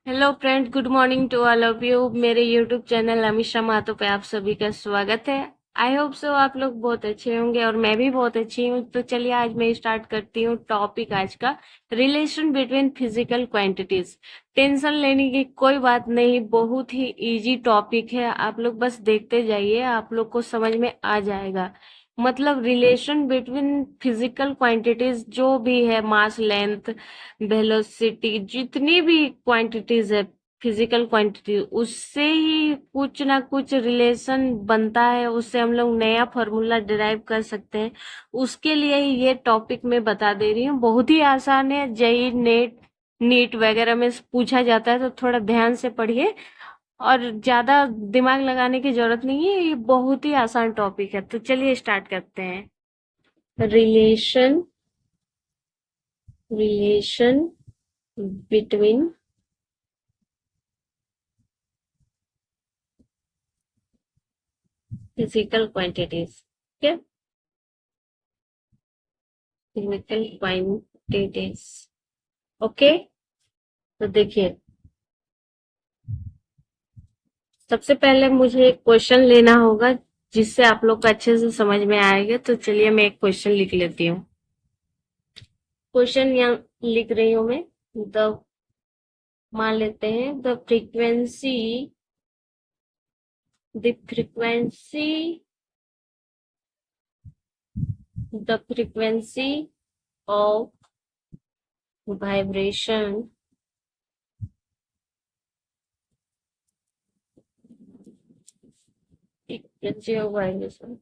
Hello friend, good morning to all of you. मेरे YouTube channel Amisha मातो पे आप सभी का स्वागत है। आई होप सो आप लोग बहुत अच्छे होंगे और मैं भी बहुत अच्छी हूँ। तो चलिए आज मैं स्टार्ट करती हूँ टॉपिक आज का, relation between physical quantities. Tension लेने की कोई बात नहीं, बहुत ही इजी टॉपिक है। आप लोग बस देखते जाइए, आप लोग को समझ में आ जाएगा। मतलब रिलेशन बिटवीन फिजिकल क्वांटिटीज जो भी है, मास, लेंथ, वेलोसिटी, जितनी भी क्वांटिटीज है, फिजिकल क्वांटिटी, उससे ही कुछ ना कुछ रिलेशन बनता है। उससे हम लोग नया फॉर्मूला डिराइव कर सकते हैं। उसके लिए ही ये टॉपिक मैं बता दे रही हूँ। बहुत ही आसान है। जेई नेट नीट वगैरह में पूछा जाता है, तो थोड़ा ध्यान से पढ़िए और ज्यादा दिमाग लगाने की जरूरत नहीं है। ये बहुत ही आसान टॉपिक है। तो चलिए स्टार्ट करते हैं। Relation relation between physical quantities. ठीक है, फिजिकल क्वांटिटीज। ओके, तो देखिए, सबसे पहले मुझे एक क्वेश्चन लेना होगा जिससे आप लोग को अच्छे से समझ में आएगा। तो चलिए मैं एक क्वेश्चन लिख लेती हूँ। क्वेश्चन यहाँ लिख रही हूँ मैं। द मान लेते हैं, the frequency the frequency of vibration frequency of vibration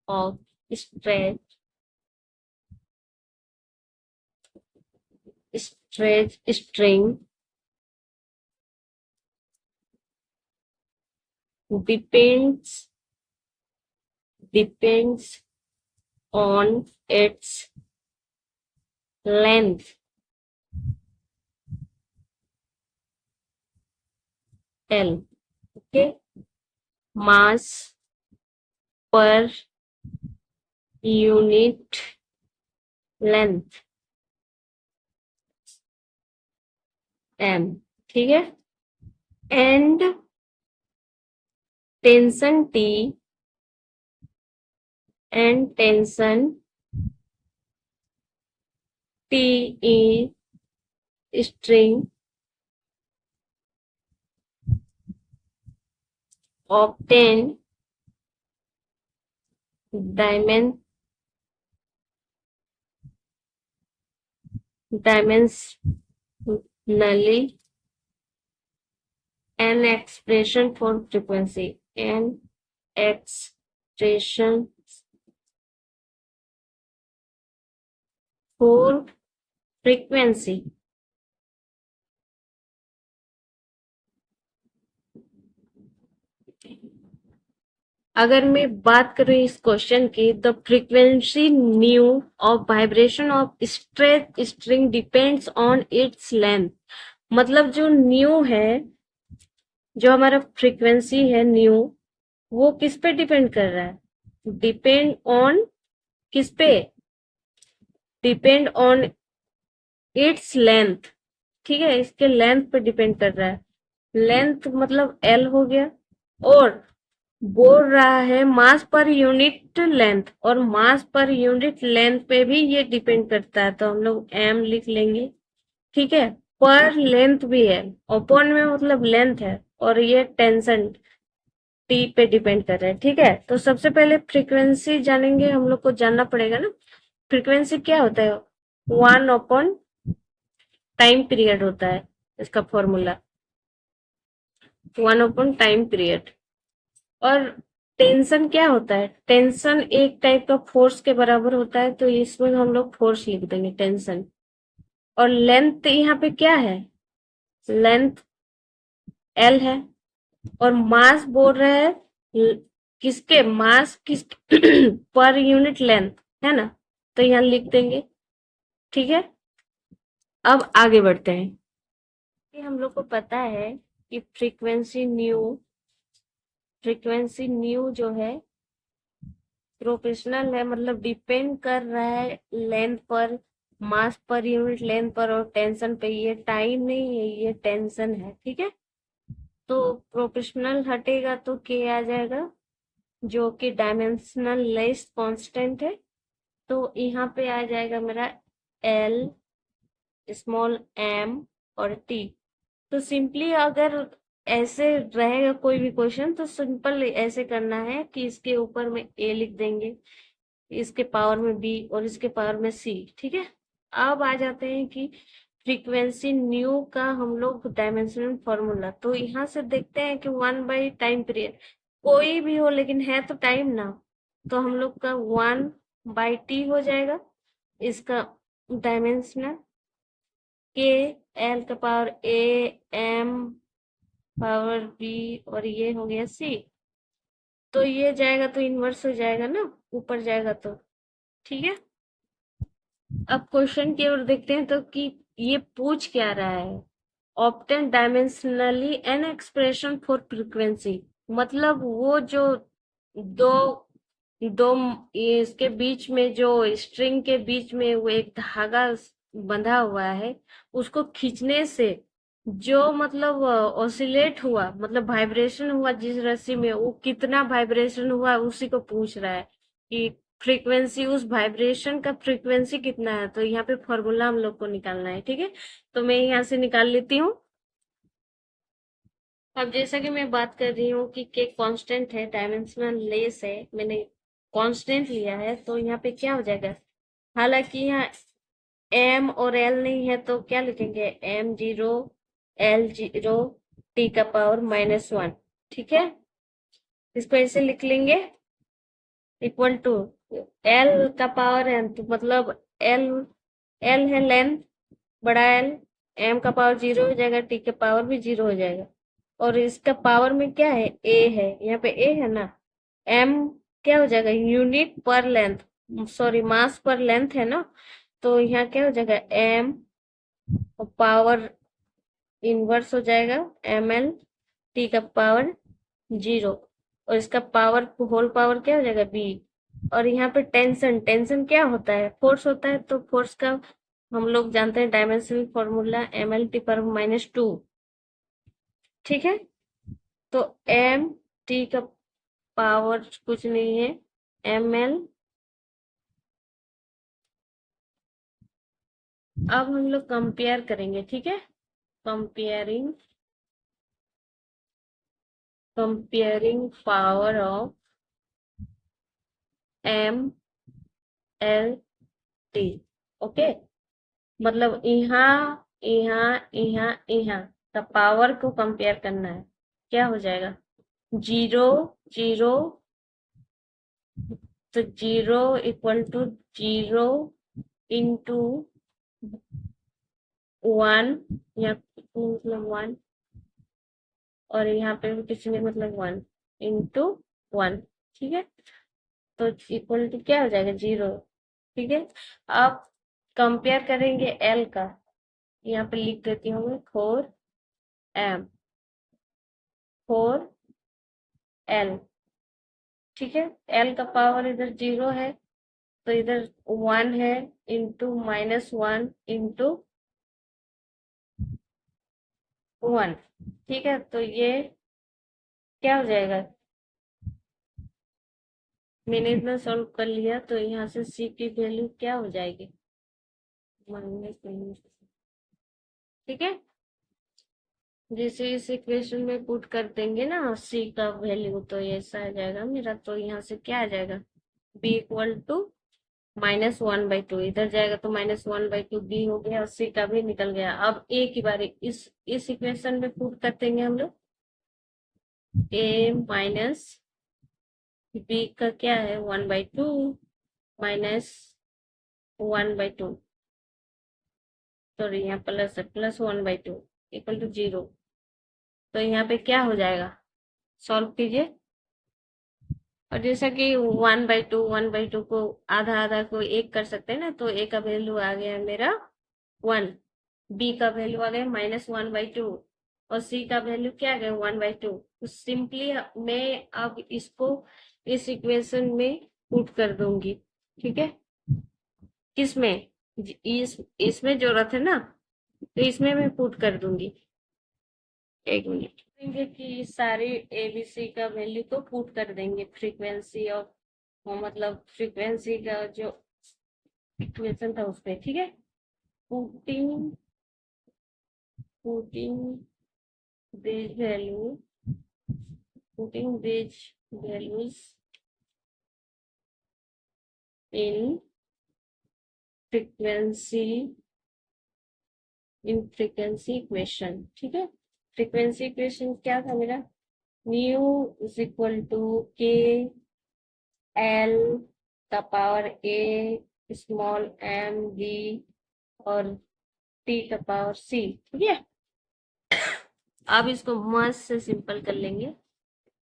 of stretch string depends depends on its length L, okay, mass per unit length M, ठीक है, and tension T and tension T in string obtain dimensionally an expression for frequency, an expression for frequency। अगर मैं बात करूं इस question की, the frequency new of vibration of stretch string depends on its length. मतलब जो new है, जो हमारा फ्रीक्वेंसी है न्यू, वो किस पे डिपेंड कर रहा है? डिपेंड ऑन, किस पे? Depend on its length. ठीक है, इसके लेंथ पे डिपेंड कर रहा है। लेंथ मतलब एल हो गया। और बोल रहा है मास पर यूनिट लेंथ, और मास पर यूनिट लेंथ पे भी ये डिपेंड करता है। तो हम लोग एम लिख लेंगे। ठीक है, पर लेंथ भी है, ओपन में मतलब लेंथ है, और ये टेंशन टी पे डिपेंड कर रहा है। ठीक है, तो सबसे पहले फ्रीक्वेंसी जानेंगे। हम लोग को जानना पड़ेगा ना, फ्रीक्वेंसी क्या होता है। 1/टाइम पीरियड होता है इसका फॉर्मूला, 1/टाइम पीरियड। और टेंशन क्या होता है? टेंशन एक टाइप का फोर्स के बराबर होता है, तो इसमें हम लोग फोर्स लिख देंगे, टेंशन। और लेंथ यहाँ पे क्या है? लेंथ एल है। और मास बोल रहे हैं किसके? मास किस पर यूनिट लेंथ, है ना? तो यहाँ लिख देंगे। ठीक है, अब आगे बढ़ते हैं। ये हम लोग को पता है कि फ्रीक्वेंसी न्यू जो है प्रोफेशनल है, मतलब डिपेंड कर रहा है लेंथ पर, मास पर यूनिट लेंथ पर और टेंशन पे, ये टाइम नहीं है, ये टेंशन है, ठीक है। तो प्रोपोर्शनल हटेगा तो के आ जाएगा, जो कि डायमेंशनल लेस कांस्टेंट है। तो यहाँ पे आ जाएगा मेरा एल, स्मॉल एम और टी। तो सिंपली अगर ऐसे रहेगा कोई भी क्वेश्चन, तो सिंपल ऐसे करना है कि इसके ऊपर में ए लिख देंगे, इसके पावर में बी और इसके पावर में सी, ठीक है। अब आ जाते हैं कि फ्रीक्वेंसी न्यू का हम लोग डायमेंशनल फॉर्मूला। तो यहाँ से देखते हैं कि 1/टाइम पीरियड कोई भी हो, लेकिन है तो टाइम ना, तो हम लोग का 1/t हो जाएगा इसका डायमेंशनल। के एल का पावर ए, एम पावर बी और ये हो गया सी। तो ये जाएगा तो इनवर्स हो जाएगा ना, ऊपर जाएगा तो, ठीक है। अब क्वेश्चन की ओर देखते हैं तो कि ये पूछ क्या रहा है। Obtain dimensionally an expression for frequency, मतलब वो जो दो दो इसके बीच में, जो स्ट्रिंग के बीच में वो एक धागा बंधा हुआ है, उसको खींचने से जो मतलब ऑसिलेट हुआ, मतलब वाइब्रेशन हुआ जिस रस्सी में, वो कितना वाइब्रेशन हुआ उसी को पूछ रहा है कि फ्रीक्वेंसी, उस वाइब्रेशन का फ्रीक्वेंसी कितना है। तो यहाँ पे फॉर्मूला हम लोग को निकालना है, ठीक है। तो मैं यहाँ से निकाल लेती हूँ। अब जैसा कि मैं बात कर रही हूँ कि के कांस्टेंट है, डायमेंशनल लेस है, मैंने कांस्टेंट लिया है, तो यहाँ पे क्या हो जाएगा। हालांकि यहाँ एम और एल नहीं है, तो क्या लिखेंगे, m0 l0 t का पावर -1, ठीक है। इसको ऐसे लिख लेंगे, इक्वल टू एल का पावर है, तो मतलब एल एल है लेंथ, बड़ा एल, एम का पावर 0 हो जाएगा, टी का पावर भी 0 हो जाएगा। और इसका पावर में क्या है, ए है, यहाँ पे ए है ना। एम क्या हो जाएगा, यूनिट पर लेंथ, सॉरी मास पर लेंथ है ना। तो यहाँ क्या हो जाएगा, एम पावर इनवर्स हो जाएगा एम एल, टी का पावर 0, और इसका पावर होल पावर क्या हो जाएगा, बी। और यहाँ पे टेंशन, टेंशन क्या होता है, फोर्स होता है। तो फोर्स का हम लोग जानते हैं डायमेंशनल फॉर्मूला mL/-2, ठीक है। तो एम टी का पावर कुछ नहीं है, ml। अब हम लोग कंपेयर करेंगे, ठीक है। Comparing comparing power of M L T, okay. मतलब यहाँ यहाँ यहाँ यहाँ का पावर को कंपेयर करना है, क्या हो जाएगा, 0 0, तो 0 इक्वल टू 0 इंटू 1, या मतलब 1, और यहाँ पे भी कुछ नहीं, मतलब 1 इंटू 1, ठीक है। तो इक्वल टू क्या हो जाएगा, 0, ठीक है। अब कंपेयर करेंगे एल का, यहाँ पे लिख देती हूँ मैं 4m 4l, ठीक है। एल का पावर इधर 0 है, तो इधर 1 है, इंटू -1 इंटू 1, ठीक है। तो ये क्या हो जाएगा, मैंने इतना सॉल्व कर लिया, तो यहाँ से सी की वैल्यू क्या हो जाएगी, -, ठीक है। जैसे इस इक्वेशन में पुट कर देंगे ना सी का वैल्यू, तो ये ऐसा आ जाएगा मेरा। तो यहाँ से क्या आ जाएगा, बी इक्वल टू -1/2, इधर जाएगा तो -1/2 बी हो गया, और सी का भी निकल गया। अब ए की बारी, इस इक्वेशन में पुट कर देंगे हम लोग, ए माइनस बी का क्या है, 1/2 -1/2, सॉरी यहाँ प्लस है, +1/2 इक्वल टू 0। तो यहाँ पे क्या हो जाएगा, सॉल्व कीजिए। और जैसा कि 1/2 को आधा आधा को एक कर सकते हैं ना, तो ए का वैल्यू आ गया मेरा 1, बी का वैल्यू आ गया -1/2, और सी का वैल्यू क्या आ गया, 1/2। तो सिंपली मैं अब इसको इस इक्वेशन में पुट कर दूंगी, ठीक है। किस में, इसमें जरूरत है ना, तो इसमें मैं पुट कर दूंगी। एक मिनट देंगे कि सारी एबीसी का वैल्यू को पुट कर देंगे फ्रीक्वेंसी ऑफ, मतलब फ्रीक्वेंसी का जो इक्वेशन था उसपे, ठीक है। Putting putting this value putting this values in frequency frequency equation, ठीक है। फ्रीक्वेंसी इक्वेशन क्या था मेरा, nu is equal to K L का power A small M V और टी का पावर सी, ठीक है। अब इसको मस्त से सिंपल कर लेंगे,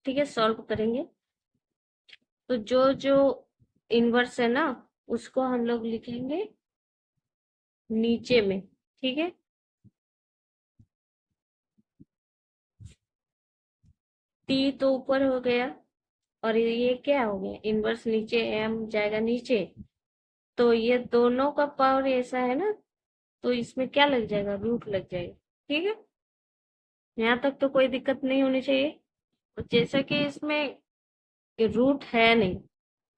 ठीक है, सॉल्व करेंगे। तो जो जो इनवर्स है ना, उसको हम लोग लिखेंगे नीचे में, ठीक है। टी तो ऊपर हो गया, और ये क्या हो गया, इनवर्स नीचे, एम जाएगा नीचे। तो ये दोनों का पावर ऐसा है ना, तो इसमें क्या लग जाएगा, रूट लग जाएगा, ठीक है। यहाँ तक तो कोई दिक्कत नहीं होनी चाहिए। और जैसा कि इसमें रूट है नहीं,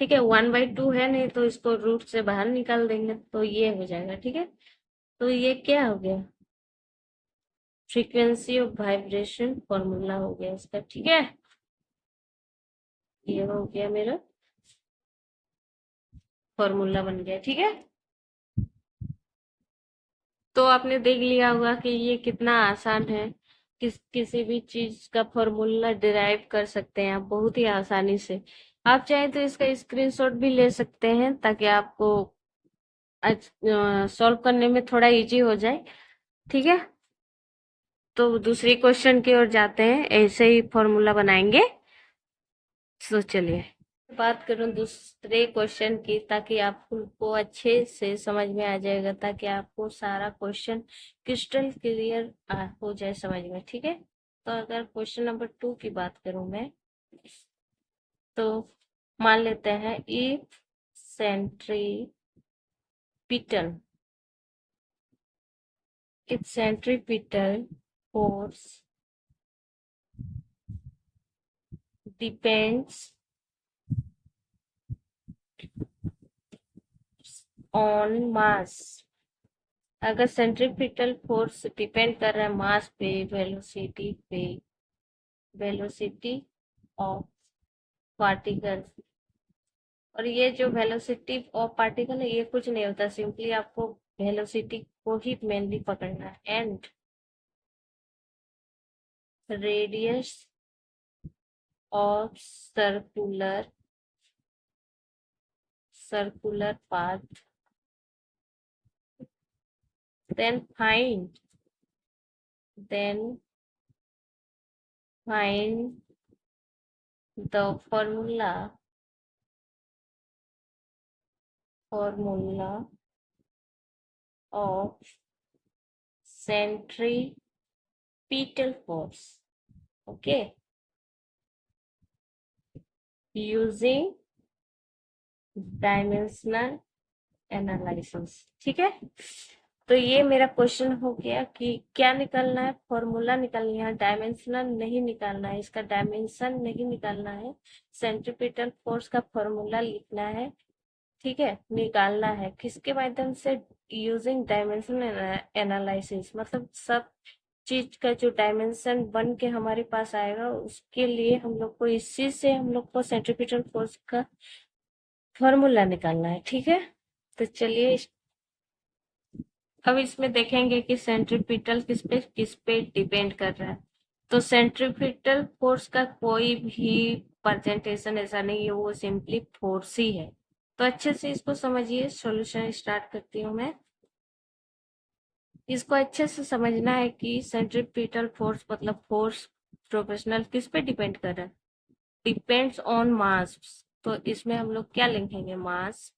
ठीक है, 1/2 है नहीं, तो इसको रूट से बाहर निकाल देंगे तो ये हो जाएगा, ठीक है। तो ये क्या हो गया, फ्रीक्वेंसी ऑफ वाइब्रेशन फॉर्मूला हो गया इसका, ठीक है। ये हो गया मेरा फॉर्मूला बन गया, ठीक है। तो आपने देख लिया होगा कि ये कितना आसान है, किसी भी चीज का फॉर्मूला डिराइव कर सकते हैं आप बहुत ही आसानी से। आप चाहें तो इसका स्क्रीनशॉट भी ले सकते हैं ताकि आपको सॉल्व करने में थोड़ा इजी हो जाए, ठीक है। तो दूसरी क्वेश्चन की ओर जाते हैं, ऐसे ही फॉर्मूला बनाएंगे। तो चलिए बात करूं दूसरे क्वेश्चन की, ताकि आपको अच्छे से समझ में आ जाएगा, ताकि आपको सारा क्वेश्चन क्रिस्टल क्लियर हो जाए समझ में, ठीक है। तो अगर क्वेश्चन नंबर 2 की बात करूं मैं, तो मान लेते हैं if centripetal centripetal force depends on मास। अगर सेंट्रीपिटल फोर्स डिपेंड कर रहा है मास पे, वेलोसिटी ऑफ पार्टिकल, और ये जो वेलोसिटी ऑफ पार्टिकल है ये कुछ नहीं होता, सिंपली आपको वेलोसिटी को ही मेनली पकड़ना है, and radius of circular path, then then find the formula of centripetal force, okay, using dimensional analysis, ठीक है। तो ये मेरा क्वेश्चन हो गया कि क्या निकालना है, फॉर्मूला निकालना है, डायमेंशनल नहीं निकालना है, इसका डायमेंशन नहीं निकालना है, सेंट्रीपिटल फोर्स का फॉर्मूला लिखना है, ठीक है, निकालना है किसके माध्यम से, यूजिंग डायमेंशनल एनालिसिस, मतलब सब चीज का जो डायमेंशन बन के हमारे पास आएगा उसके लिए हम लोग को, इसी से हम लोग को सेंट्रीपिटल फोर्स का फॉर्मूला निकालना है, ठीक है। तो चलिए अब इसमें देखेंगे कि सेंट्रीपिटल किस पे डिपेंड कर रहा है। तो सेंट्रीपिटल फोर्स का कोई भी प्रेजेंटेशन ऐसा नहीं है, वो सिंपली फोर्स ही है। तो अच्छे से इसको समझिए, सॉल्यूशन स्टार्ट करती हूँ मैं। इसको अच्छे से समझना है कि सेंट्रीपिटल फोर्स मतलब फोर्स प्रोफेशनल किस पे डिपेंड कर रहा है, डिपेंड्स ऑन मास। तो इसमें हम लोग क्या लिखेंगे, mass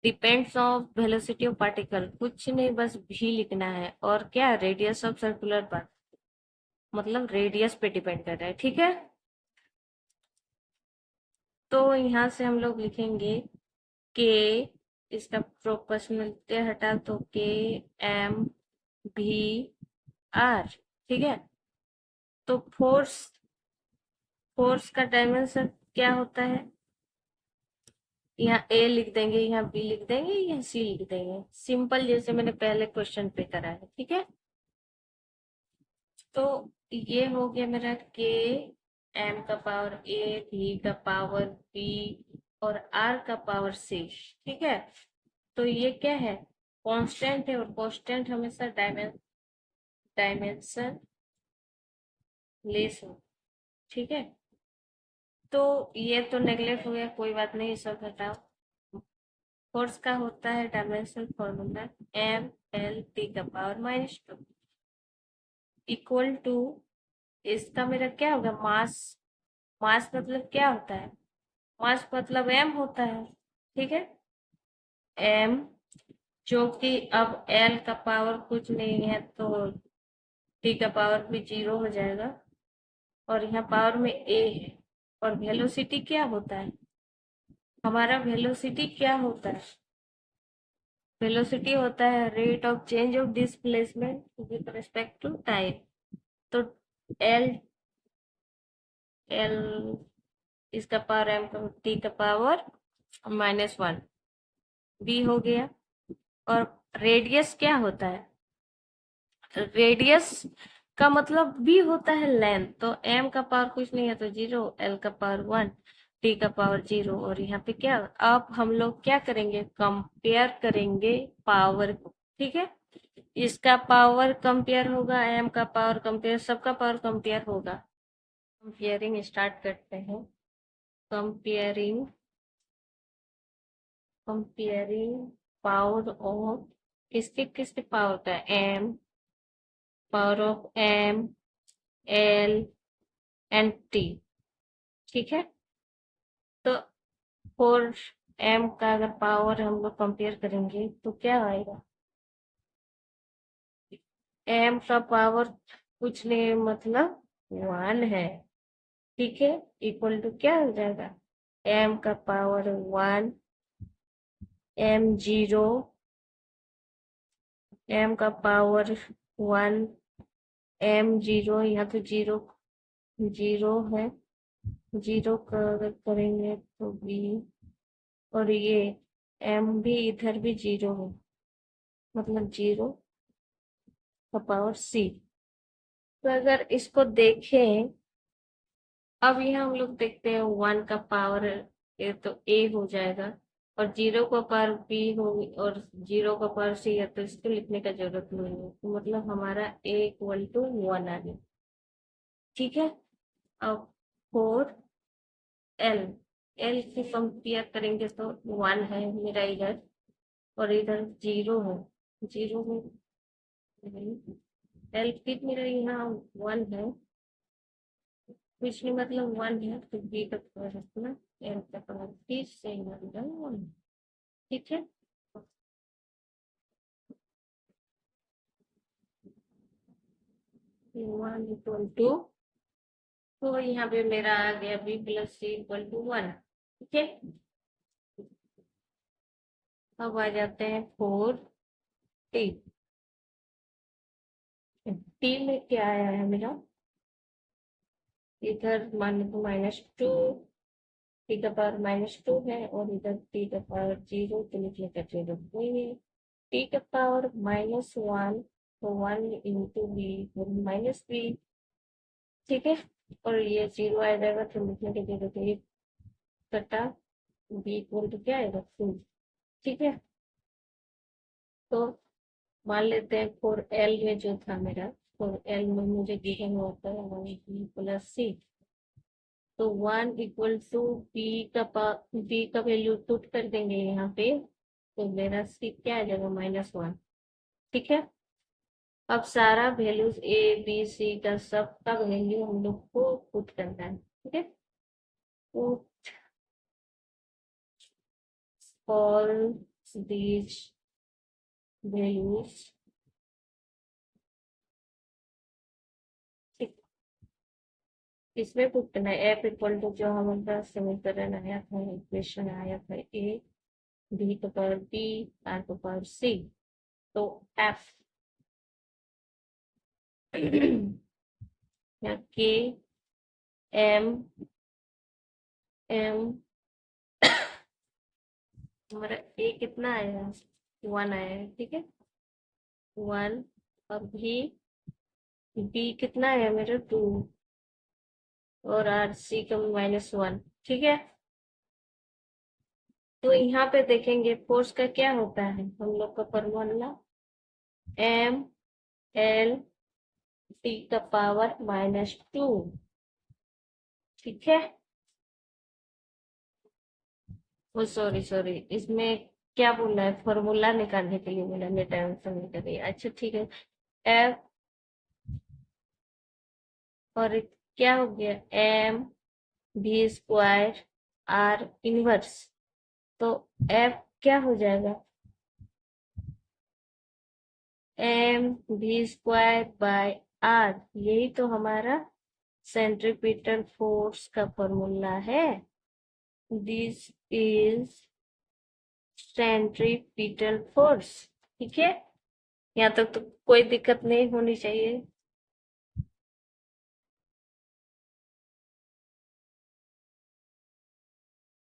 depends of velocity of particle, कुछ नहीं बस भी लिखना है, और क्या, रेडियस ऑफ सर्कुलर पाथ, मतलब रेडियस पे डिपेंड कर रहा है, ठीक है। तो यहाँ से हम लोग लिखेंगे के इसका प्रोपोर्शनलिटी हटा तो के एम भी आर। ठीक है, तो फोर्स फोर्स का डायमेंशन क्या होता है? यहाँ ए लिख देंगे, यहाँ बी लिख देंगे, यहाँ सी लिख देंगे, सिंपल जैसे मैंने पहले क्वेश्चन पे करा है। ठीक है, तो ये हो गया मेरा के एम का पावर ए, भी का पावर बी और आर का पावर सी। ठीक है, तो ये क्या है? कांस्टेंट है, और कांस्टेंट हमेशा डायमेंशन लेस हो। ठीक है, तो ये तो नेगलेक्ट हो गया, कोई बात नहीं, ये सब हटाओ। फोर्स का होता है dimension formula M L T का पावर -2 इक्वल टू, इसका मेरा क्या होगा? मास। मास मतलब क्या होता है? मास मतलब एम होता है। ठीक है, एम, जो कि अब एल का पावर कुछ नहीं है, तो टी का पावर भी 0 हो जाएगा, और यहाँ पावर में ए है। और वेलोसिटी क्या होता है? हमारा वेलोसिटी क्या होता है? वेलोसिटी होता है rate of change of displacement with respect to time. तो एल एल इसका पावर एम का टी का पावर -1 बी हो गया। और रेडियस क्या होता है? रेडियस का मतलब भी होता है लेंथ। तो एम का पावर कुछ नहीं है तो 0, एल का पावर 1, टी का पावर 0। और यहाँ पे क्या, अब हम लोग क्या करेंगे? कंपेयर करेंगे पावर को। ठीक है, इसका पावर कंपेयर होगा, एम का पावर कंपेयर, सबका पावर कंपेयर होगा। कंपेयरिंग स्टार्ट करते हैं। कंपेयरिंग कंपेयरिंग पावर ऑफ, किसके किसके पावर होता है? M, power of M, L and T. ठीक है, तो फोर एम का अगर पावर हम लोग कंपेयर करेंगे तो क्या आएगा? एम का पावर कुछ नहीं, मतलब 1 है। ठीक है, इक्वल टू क्या हो जाएगा? एम का पावर 1, एम 0, एम का पावर 1, एम 0, यहाँ तो 0 0 है, 0 का अगर करेंगे तो बी, और ये एम भी इधर भी 0 है, मतलब 0 का पावर सी। तो अगर इसको देखें, अब यहाँ हम लोग देखते हैं 1 का पावर ए तो ए हो जाएगा, और 0 का पावर बी होगी, और 0 का पावर सी है, तो इसको लिखने का जरूरत नहीं है, तो मतलब हमारा ए इक्वल टू 1 आ गया। ठीक है, अब फोर एल, एल से कंपेयर करेंगे तो 1 है मेरा इधर, और इधर 0 है, 0 में एल फिर मेरा यहाँ 1 है, कुछ नहीं, मतलब 1 है, तो बी का पावर रखना, एल का पावर फिर से यहाँ 1। ठीक है, 1 इक्वल टू, तो यहाँ पे मेरा आ गया B plus C equal to 1। ठीक है, अब आ जाते हैं फोर टी। टी में क्या आया है मेरा? इधर मान लो -2, टी का पावर -2 है, और इधर टी का पावर 0, तो लिखने का जरूरत नहीं है। टी का पावर -1, तो 1 इंटू बी -बी। ठीक है, और ये 0 आ जाएगा, तो लिखने की जरूरत है, कटा बी इक्वल टू क्या आएगा? 2। ठीक है, तो मान लेते हैं फोर एल में जो था मेरा, फोर एल में मुझे गिवन होता है 1 बी प्लस सी, तो 1 इक्वल टू बी का वैल्यू पुट कर देंगे यहाँ पे, तो मेरा सी क्या आ जाएगा? -1। ठीक है, अब सारा वैल्यूज ए बी सी का सबका वैल्यू हम लोग को पुट करना है। ठीक है, पुट ऑल दीज वैल्यूज। इसमें पुट करना है एफ इक्वल टू, जो हमारे पास समीकरण आया था, इक्वेशन आया था ए v का पावर b, r का पावर c, तो f या k m m हमारा a कितना आया, 1 आया है, ठीक है, 1, और b कितना आया मेरा 2, और आर सी का -1, ठीक है। तो यहाँ पे देखेंगे फोर्स का क्या होता है, हम लोग का फॉर्मूला एम एल टी का पावर -2, ठीक है। ओ सॉरी सॉरी, इसमें क्या बोला है, फॉर्मूला निकालने के लिए बोला, मैं टेंशन नहीं कर रही, अच्छा ठीक है। एफ, और क्या हो गया, एम भी स्क्वायर आर इनवर्स, तो एफ क्या हो जाएगा, एम भी स्क्वायर बाय आर, यही तो हमारा सेंट्रीपिटल फोर्स का फॉर्मूला है। दिस इज सेंट्रीपिटल फोर्स, ठीक है। यहाँ तक तो कोई दिक्कत नहीं होनी चाहिए।